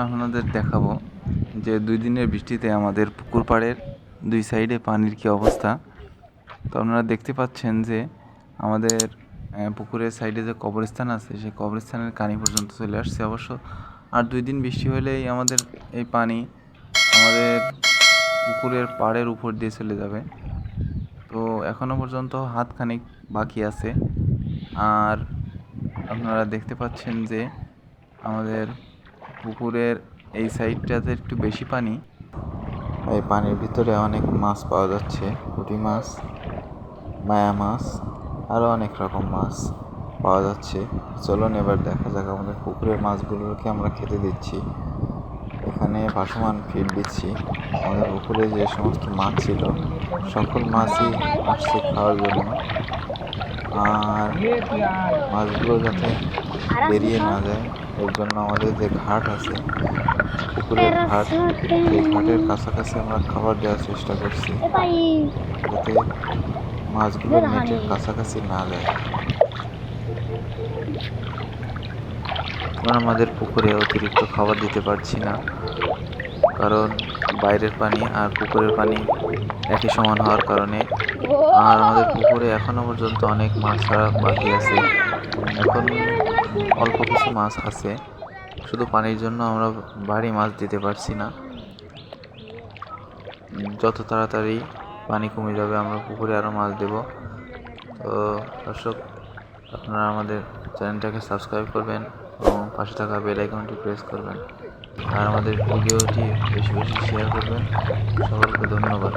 আপনাদের দেখাবো যে 2 দিনের বৃষ্টিতে আমাদের পুকুর পাড়ের 2 সাইডে পানির কী অবস্থা। তো আপনারা দেখতে পাচ্ছেন যে আমাদের পুকুরের সাইডে যে কবরস্থান আছে সেই কবরস্থানের কানি পর্যন্ত চলে আসছে। অবশ্য আর 2 দিন বৃষ্টি হলেই আমাদের এই পানি আমাদের পুকুরের পাড়ের উপর দিয়ে চলে যাবে। তো এখনও পর্যন্ত হাতখানিক বাকি আছে। আর আপনারা দেখতে পাচ্ছেন যে আমাদের পুকুরের এই সাইডটাতে একটু বেশি পানি। এই পানির ভিতরে অনেক মাছ পাওয়া যাচ্ছে, পুঁটি মাছ, মায়া মাছ, আরও অনেক রকম মাছ পাওয়া যাচ্ছে। চলুন এবার দেখা যাক আমাদের পুকুরের মাছগুলোকে আমরা খেতে দিচ্ছি। এখানে ভাসমান ফিড দিচ্ছি। আমাদের পুকুরে যে সমস্ত মাছ ছিল সকল মাছই আসছে খাওয়ার জন্য। আর মাছগুলো যাতে বেরিয়ে না যায় এর জন্য আমাদের যে ঘাট আছে, পুকুরের ঘাট, এই ঘাটের কাছাকাছি আমরা খাবার দেওয়ার চেষ্টা করছি যাতে মাছগুলো নেটের কাছাকাছি না যায়। আমরা আমাদের পুকুরে অতিরিক্ত খাবার দিতে পারছি না, কারণ বাইরের পানি আর পুকুরের পানি একই সমান হওয়ার কারণে। আর আমাদের পুকুরে এখনো পর্যন্ত অনেক মাছ ছাড়া বাকি আছে। এখন অল্প কিছু মাছ আছে, শুধু পানির জন্য আমরা ভারী মাছ দিতে পারছি না। যত তাড়াতাড়ি পানি কমে যাবে আমরা পুকুরে আরও মাছ দেব। তো দর্শক, আপনারা আমাদের চ্যানেলটাকে সাবস্ক্রাইব করবেন এবং পাশে থাকা বেল আইকনটি প্রেস করবেন, আর আমাদের ভিডিওটি বেশি বেশি শেয়ার করবেন। সকলকে ধন্যবাদ।